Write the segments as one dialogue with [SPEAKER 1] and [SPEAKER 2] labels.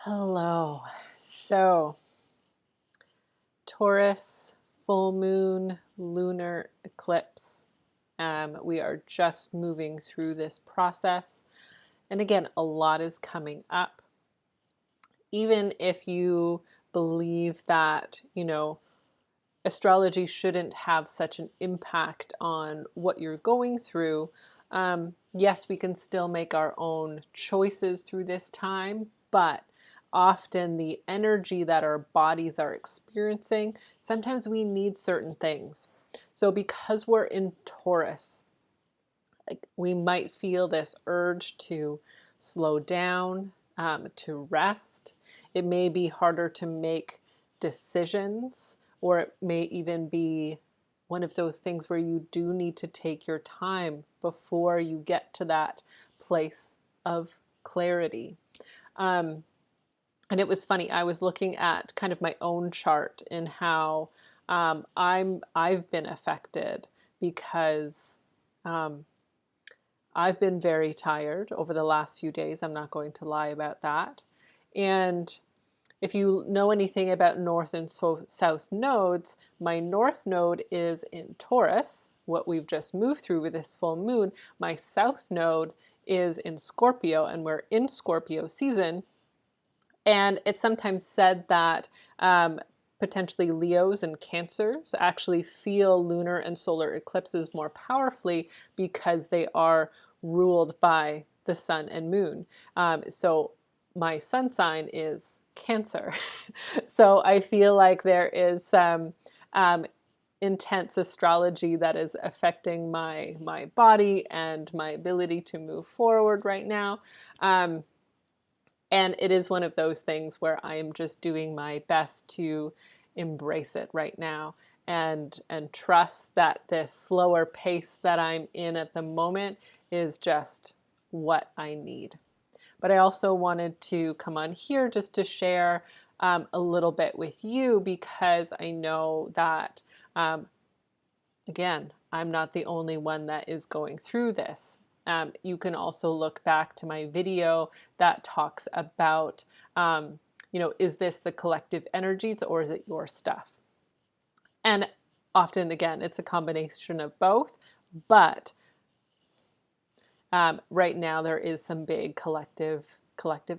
[SPEAKER 1] Hello. So, Taurus, full moon, lunar eclipse. We are just moving through this process. And again, a lot is coming up. Even if you believe that, astrology shouldn't have such an impact on what you're going through, yes, we can still make our own choices through this time, but often the energy that our bodies are experiencing, sometimes we need certain things. So because we're in Taurus, like we might feel this urge to slow down, to rest. It may be harder to make decisions, or it may even be one of those things where you do need to take your time before you get to that place of clarity. Um, and it was funny. I was looking at kind of my own chart and how I've been affected because um, I've been very tired over the last few days. I'm not going to lie about that. And if you know anything about north and south nodes, my north node is in Taurus, what we've just moved through with this full moon. My south node is in Scorpio, and we're in Scorpio season. And it's sometimes said that potentially Leos and Cancers actually feel lunar and solar eclipses more powerfully because they are ruled by the sun and moon. So my sun sign is Cancer. So I feel like there is some intense astrology that is affecting my body and my ability to move forward right now. And it is one of those things where I am just doing my best to embrace it right now and trust that this slower pace that I'm in at the moment is just what I need. But I also wanted to come on here just to share a little bit with you because I know that, again, I'm not the only one that is going through this. You can also look back to my video that talks about, is this the collective energies or is it your stuff? And often, again, it's a combination of both, but right now there is some big collective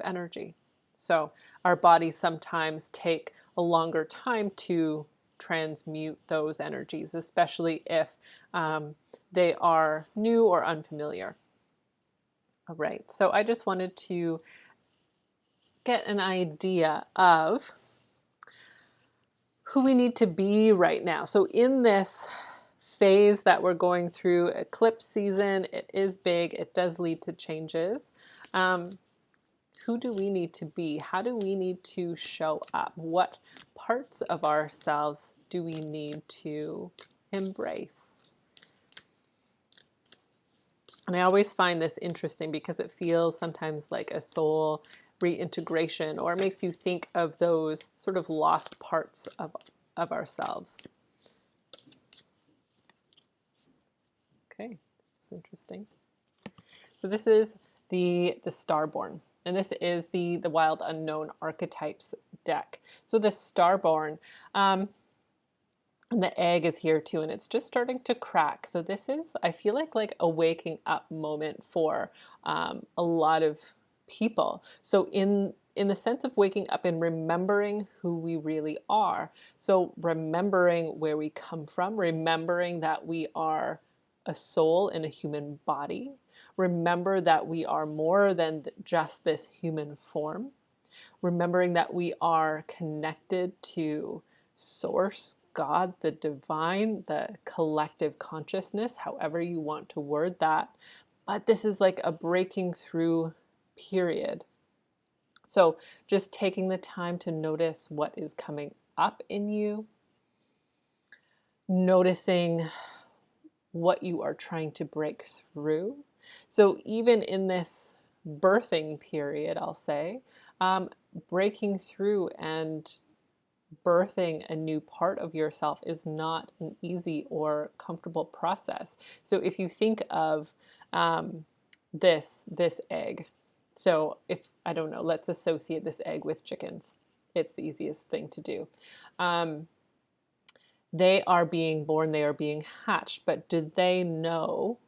[SPEAKER 1] energy. So our bodies sometimes take a longer time to transmute those energies, especially if they are new or unfamiliar. All right, so I just wanted to get an idea of who we need to be right now. So in this phase that we're going through, eclipse season, it is big, it does lead to changes. Who do we need to be? How do we need to show up? What parts of ourselves do we need to embrace? And I always find this interesting because it feels sometimes like a soul reintegration, or it makes you think of those sort of lost parts of ourselves. Okay, it's interesting. So this is the Starborn. And this is the Wild Unknown Archetypes deck. So the Starborn, and the egg is here too, and it's just starting to crack. So this is, I feel like a waking up moment for a lot of people. So in the sense of waking up and remembering who we really are. So remembering where we come from, remembering that we are a soul in a human body. Remember that we are more than just this human form. Remembering that we are connected to Source, God, the divine, the collective consciousness, however you want to word that. But this is like a breaking through period. So just taking the time to notice what is coming up in you, noticing what you are trying to break through. So even in this birthing period, I'll say, breaking through and birthing a new part of yourself is not an easy or comfortable process. So if you think of this egg, So if, I don't know, let's associate this egg with chickens. It's the easiest thing to do. They are being born, they are being hatched, but do they know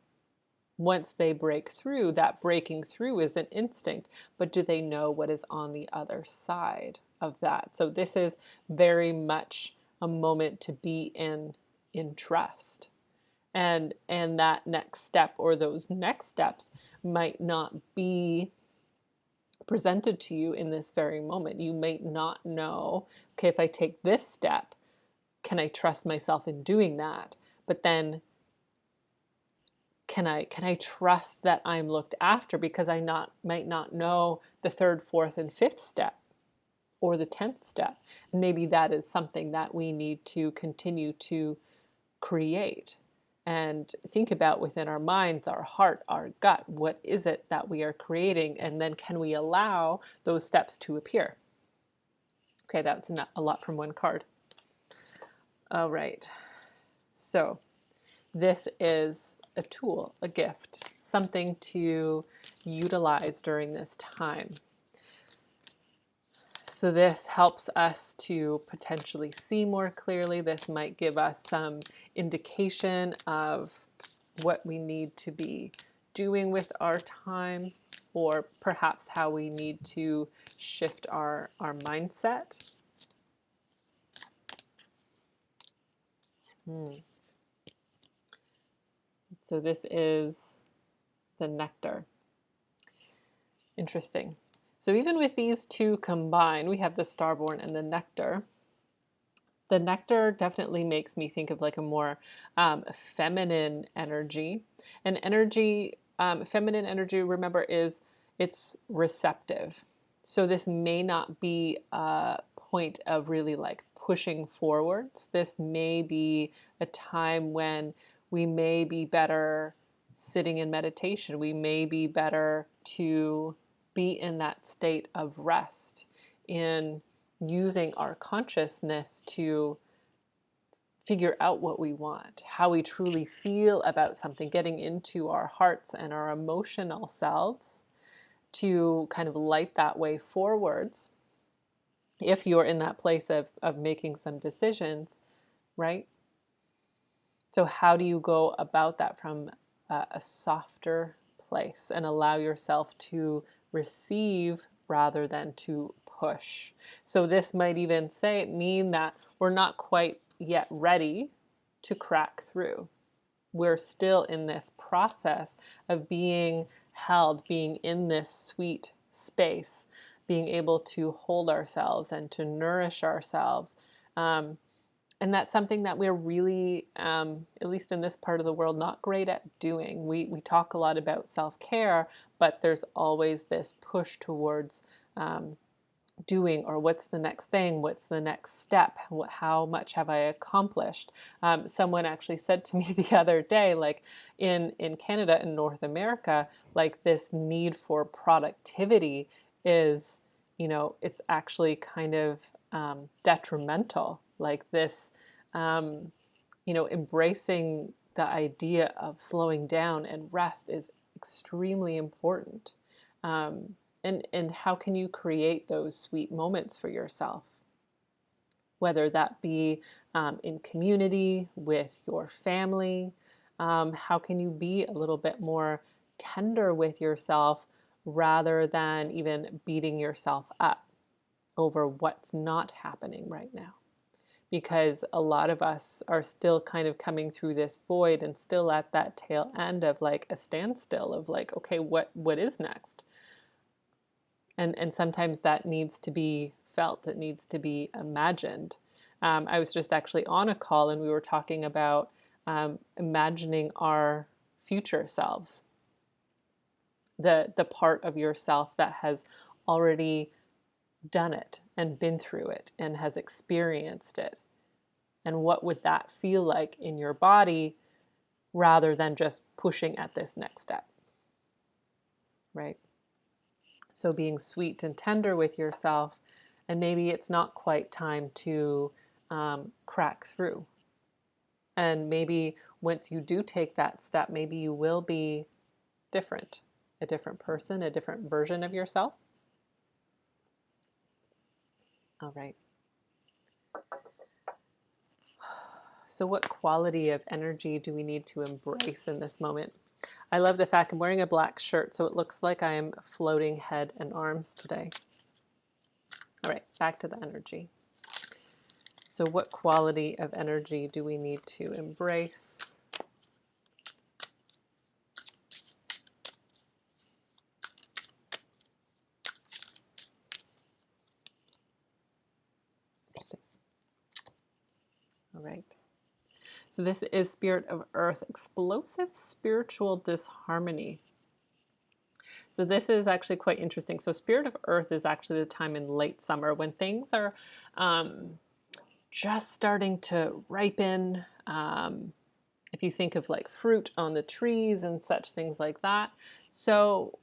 [SPEAKER 1] once they break through, that breaking through is an instinct, but do they know what is on the other side of that? So this is very much a moment to be in trust. And that next step, or those next steps, might not be presented to you in this very moment. You might not know, okay, if I take this step, can I trust myself in doing that? But then can I trust that I'm looked after, because I might not know the third, fourth, and fifth step, or the 10th step. And maybe that is something that we need to continue to create and think about within our minds, our heart, our gut. What is it that we are creating? And then can we allow those steps to appear? Okay, that's a lot from one card. All right. So this is a tool, a gift, something to utilize during this time. So this helps us to potentially see more clearly. This might give us some indication of what we need to be doing with our time, or perhaps how we need to shift our mindset. So this is the nectar. Interesting. So even with these two combined, we have the starborn and the nectar. The nectar definitely makes me think of like a more feminine energy. And energy, feminine energy, remember, it's receptive. So this may not be a point of really like pushing forwards. This may be a time when we may be better sitting in meditation. We may be better to be in that state of rest, in using our consciousness to figure out what we want, how we truly feel about something, getting into our hearts and our emotional selves to kind of light that way forwards. If you're in that place of making some decisions, right? So how do you go about that from a softer place and allow yourself to receive rather than to push? So this might even mean that we're not quite yet ready to crack through. We're still in this process of being held, being in this sweet space, being able to hold ourselves and to nourish ourselves. And that's something that we're really, at least in this part of the world, not great at doing. We talk a lot about self-care, but there's always this push towards doing, or what's the next thing, what's the next step, how much have I accomplished. Someone actually said to me the other day, like in Canada and North America, like this need for productivity is, it's actually kind of detrimental. Like this, embracing the idea of slowing down and rest is extremely important. And how can you create those sweet moments for yourself? Whether that be in community, with your family, how can you be a little bit more tender with yourself rather than even beating yourself up over what's not happening right now? Because a lot of us are still kind of coming through this void and still at that tail end of like a standstill of like, okay, what is next? And sometimes that needs to be felt. It needs to be imagined. I was just actually on a call and we were talking about imagining our future selves, the part of yourself that has already done it and been through it and has experienced it. And what would that feel like in your body rather than just pushing at this next step, right? So being sweet and tender with yourself, and maybe it's not quite time to crack through. And maybe once you do take that step, maybe you will be different. a different person, a different version of yourself. All right. So what quality of energy do we need to embrace in this moment? I love the fact I'm wearing a black shirt, so it looks like I'm floating head and arms today. All right, back to the energy. So what quality of energy do we need to embrace? Interesting. All right. So this is Spirit of Earth, explosive spiritual disharmony. So this is actually quite interesting. So Spirit of Earth is actually the time in late summer when things are just starting to ripen. If you think of like fruit on the trees and such things like that. So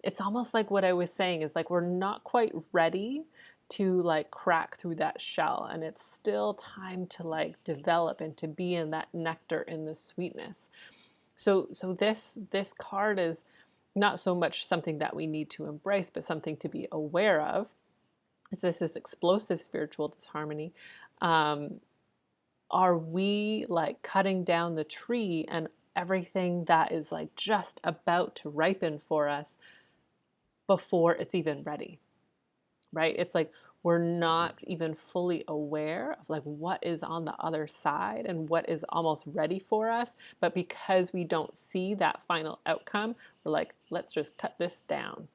[SPEAKER 1] it's almost like what I was saying is like we're not quite ready to like crack through that shell, and it's still time to like develop and to be in that nectar, in the sweetness. So this card is not so much something that we need to embrace, but something to be aware of. This is explosive spiritual disharmony. Are we like cutting down the tree and everything that is like just about to ripen for us before it's even ready, right? It's like we're not even fully aware of like what is on the other side and what is almost ready for us. But because we don't see that final outcome, we're like, let's just cut this down,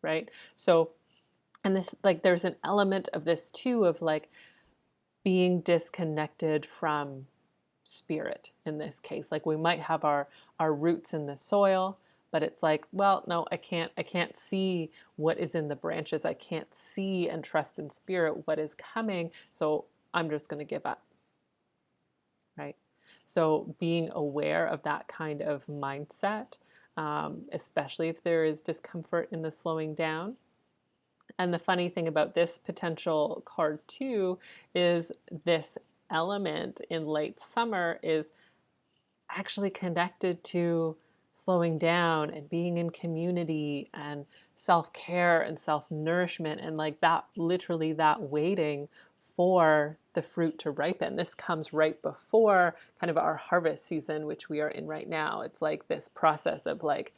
[SPEAKER 1] right? So, and this, like, there's an element of this too, of like being disconnected from spirit in this case. Like we might have our roots in the soil, but it's like, well, no, I can't see what is in the branches. I can't see and trust in spirit what is coming, so I'm just going to give up, right? So being aware of that kind of mindset, especially if there is discomfort in the slowing down. And the funny thing about this potential card too is this element in late summer is actually connected to slowing down and being in community and self-care and self-nourishment, and like that, literally that waiting for the fruit to ripen. This comes right before kind of our harvest season, which we are in right now. It's like this process of like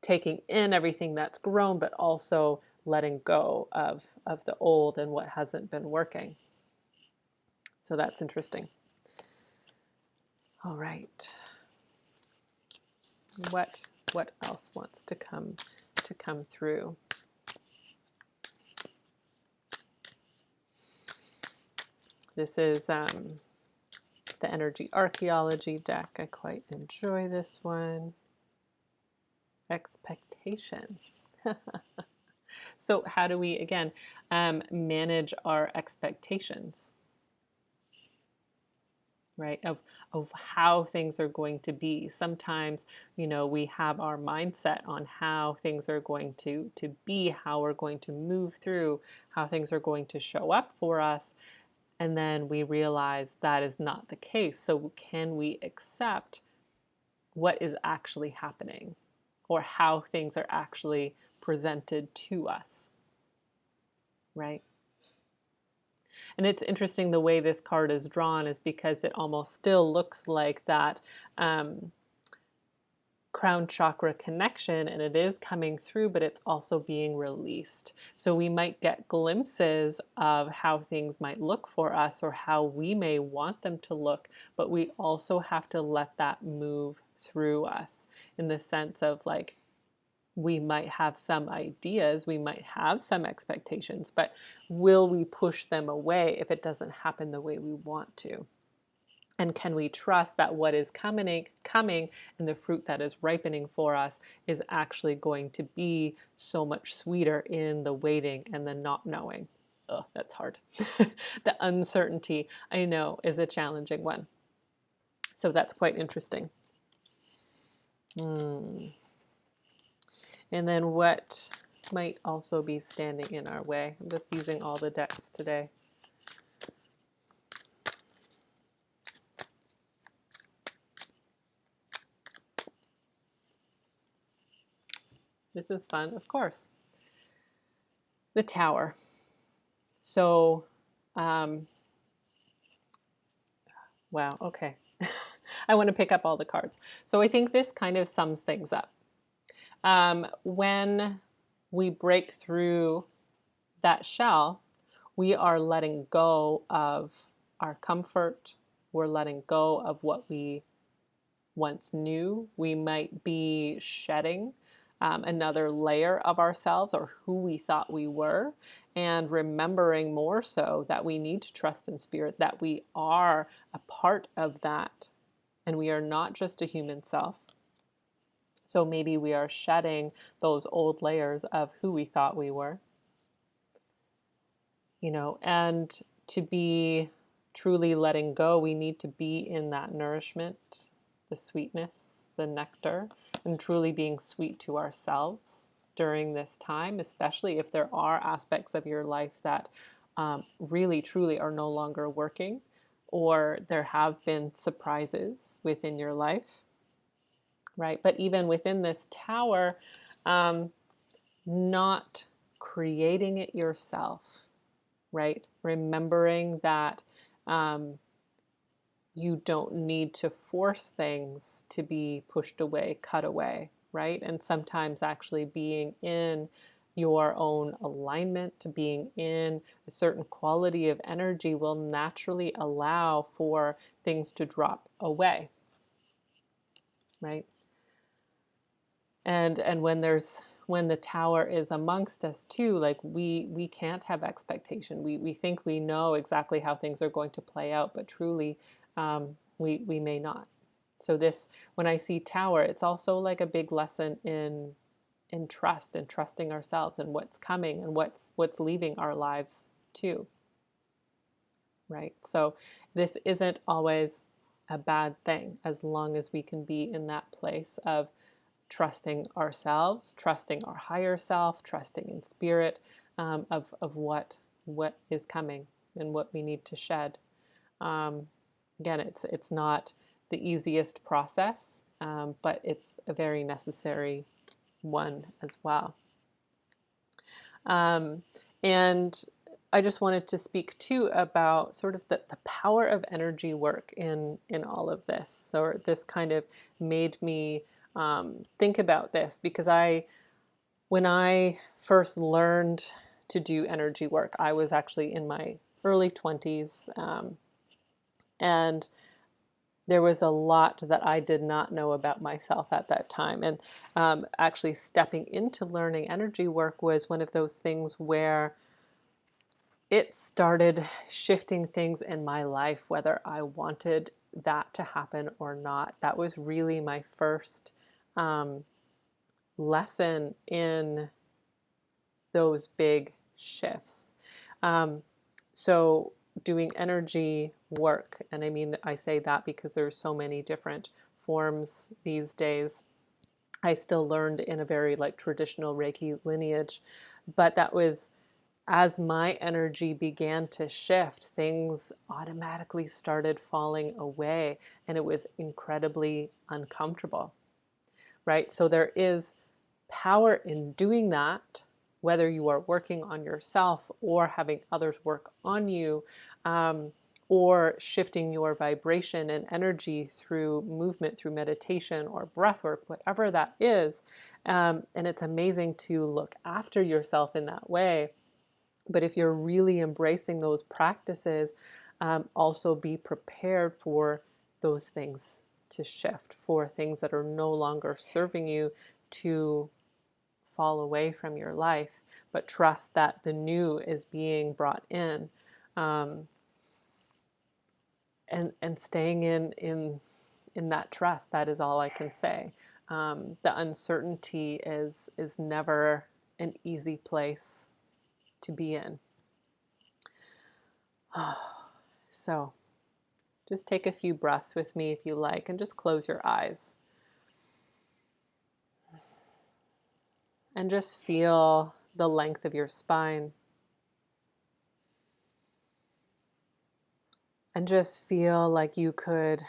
[SPEAKER 1] taking in everything that's grown, but also letting go of the old and what hasn't been working. So that's interesting. All right. What else wants to come through? This is the energy archaeology deck. I quite enjoy this one. Expectation. So how do we again manage our expectations? Right, of how things are going to be. Sometimes, you know, we have our mindset on how things are going to be, how we're going to move through, how things are going to show up for us, and then we realize that is not the case. So can we accept what is actually happening, or how things are actually presented to us, right? And it's interesting the way this card is drawn is because it almost still looks like that crown chakra connection, and it is coming through, but it's also being released. So we might get glimpses of how things might look for us or how we may want them to look, but we also have to let that move through us, in the sense of like, we might have some ideas, we might have some expectations, but will we push them away if it doesn't happen the way we want to? And can we trust that what is coming and the fruit that is ripening for us is actually going to be so much sweeter in the waiting and the not knowing? Oh, that's hard. The uncertainty, I know, is a challenging one. So that's quite interesting. And then what might also be standing in our way? I'm just using all the decks today. This is fun, of course. The Tower. So, um, wow, okay. I want to pick up all the cards. So I think this kind of sums things up. When we break through that shell, we are letting go of our comfort. We're letting go of what we once knew. We might be shedding another layer of ourselves or who we thought we were, and remembering more so that we need to trust in spirit, that we are a part of that, and we are not just a human self. So maybe we are shedding those old layers of who we thought we were, and to be truly letting go, we need to be in that nourishment, the sweetness, the nectar, and truly being sweet to ourselves during this time, especially if there are aspects of your life that really, truly are no longer working, or there have been surprises within your life, right? But even within this tower, um, not creating it yourself, right? Remembering that um, you don't need to force things to be pushed away, cut away, right? And sometimes actually being in your own alignment, being in a certain quality of energy will naturally allow for things to drop away, right? And when the tower is amongst us too, like we can't have expectation. We think we know exactly how things are going to play out, but truly we may not. So this, when I see tower, it's also like a big lesson in trust and trusting ourselves and what's coming and what's leaving our lives too, right? So this isn't always a bad thing as long as we can be in that place of trusting ourselves, trusting our higher self, trusting in spirit, of what is coming and what we need to shed. Um, Again, it's not the easiest process, but it's a very necessary one as well. Um, and I just wanted to speak too about sort of the power of energy work in all of this. So this kind of made me think about this because when I first learned to do energy work, I was actually in my early 20s, and there was a lot that I did not know about myself at that time. And actually, stepping into learning energy work was one of those things where it started shifting things in my life, whether I wanted that to happen or not. That was really my first lesson in those big shifts. Um, so doing energy work, and I say that because there's so many different forms these days. I still learned in a very like traditional Reiki lineage, but that was as my energy began to shift, things automatically started falling away, and it was incredibly uncomfortable, right? So there is power in doing that, whether you are working on yourself or having others work on you, or shifting your vibration and energy through movement, through meditation or breath work, whatever that is. And it's amazing to look after yourself in that way. But if you're really embracing those practices, also be prepared for those things to shift, for things that are no longer serving you to fall away from your life, but trust that the new is being brought in, um, and staying in that trust. That is all I can say. The uncertainty is never an easy place to be in. So just take a few breaths with me if you like, and just close your eyes. And just feel the length of your spine. And just feel like you could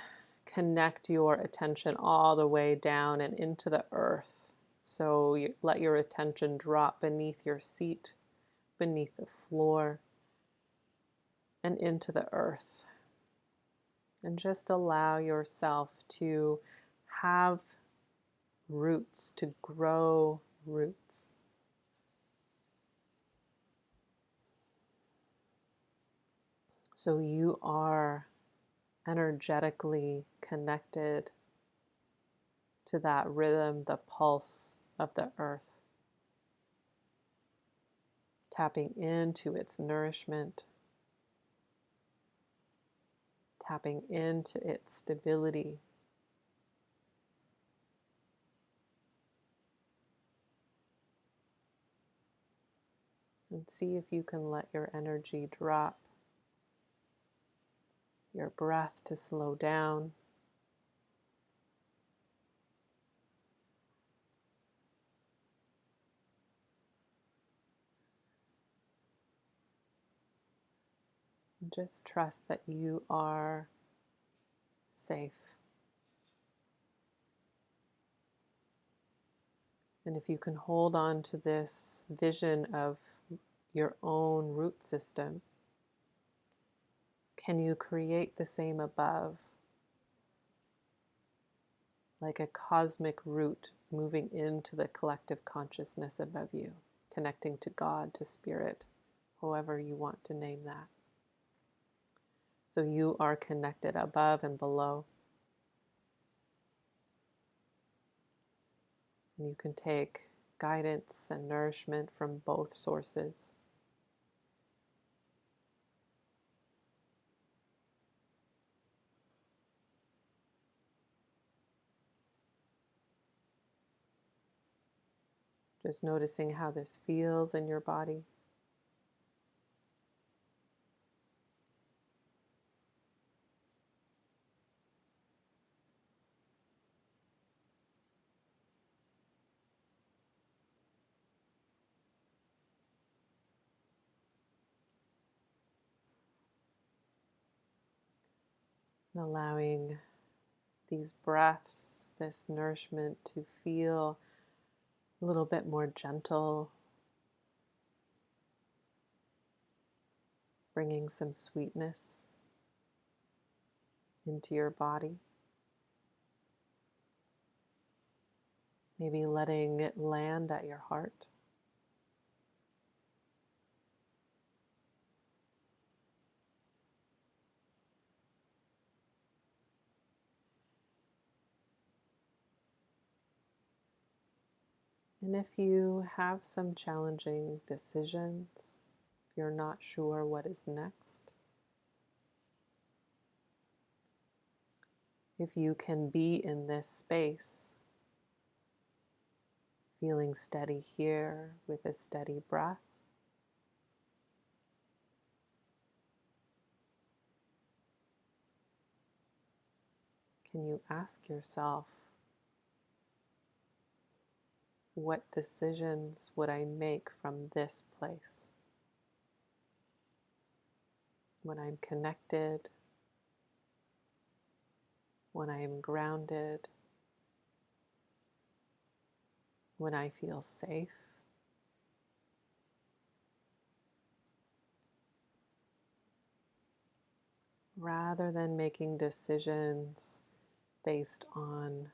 [SPEAKER 1] connect your attention all the way down and into the earth. So you let your attention drop beneath your seat, beneath the floor, and into the earth. And just allow yourself to have roots, to grow roots. So you are energetically connected to that rhythm, the pulse of the earth, tapping into its nourishment, tapping into its stability. And see if you can let your energy drop, your breath to slow down. And just trust that you are safe. And if you can hold on to this vision of your own root system, can you create the same above? Like a cosmic root moving into the collective consciousness above you, connecting to God, to spirit, however you want to name that. So you are connected above and below. And you can take guidance and nourishment from both sources. Just noticing how this feels in your body. And allowing these breaths, this nourishment to feel a little bit more gentle, bringing some sweetness into your body. Maybe letting it land at your heart. And if you have some challenging decisions, if you're not sure what is next, if you can be in this space, feeling steady here with a steady breath, can you ask yourself, what decisions would I make from this place? When I'm connected, when I am grounded, when I feel safe. Rather than making decisions based on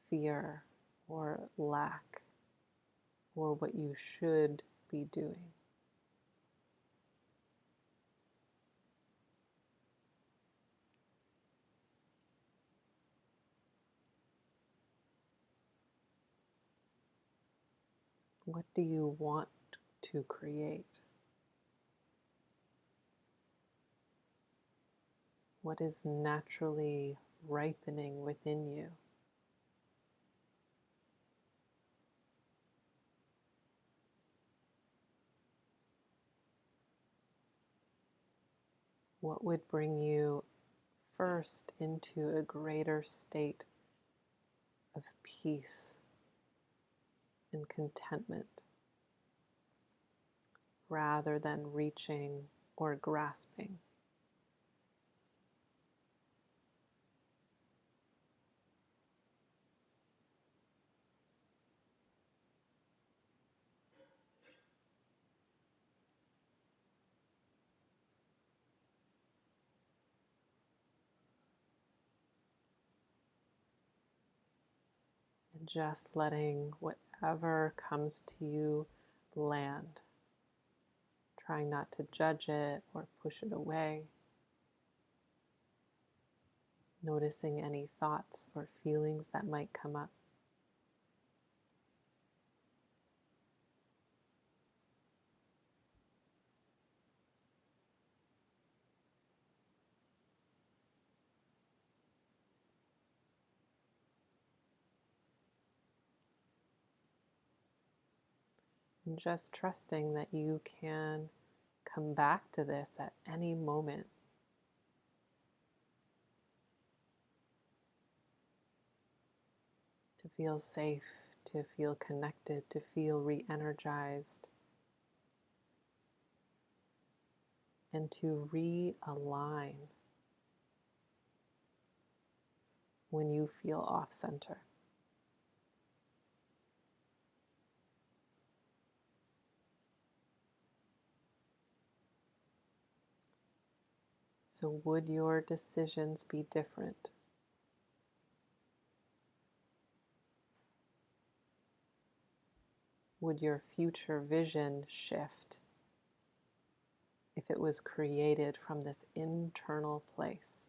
[SPEAKER 1] fear or lack or what you should be doing. What do you want to create? What is naturally ripening within you? What would bring you first into a greater state of peace and contentment rather than reaching or grasping? Just letting whatever comes to you land. Trying not to judge it or push it away. Noticing any thoughts or feelings that might come up. And just trusting that you can come back to this at any moment. To feel safe, to feel connected, to feel re-energized, and to realign when you feel off center. So, would your decisions be different? Would your future vision shift if it was created from this internal place?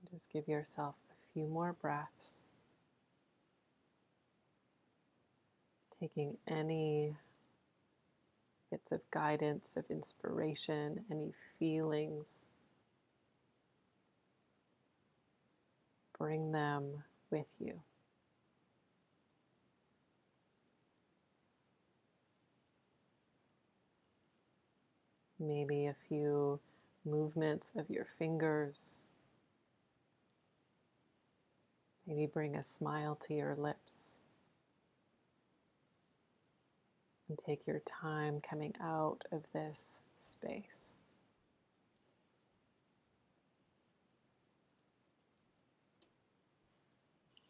[SPEAKER 1] Just give yourself a few more breaths, taking any bits of guidance, of inspiration, any feelings, bring them with you. Maybe a few movements of your fingers. Maybe bring a smile to your lips. And take your time coming out of this space.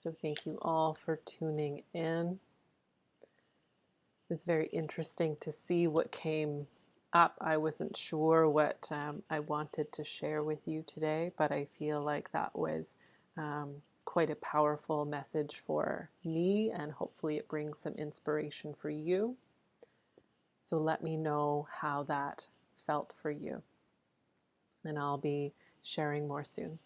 [SPEAKER 1] So thank you all for tuning in. It was very interesting to see what came up. I wasn't sure what I wanted to share with you today, but I feel like that was quite a powerful message for me, and hopefully it brings some inspiration for you. So let me know how that felt for you, and I'll be sharing more soon.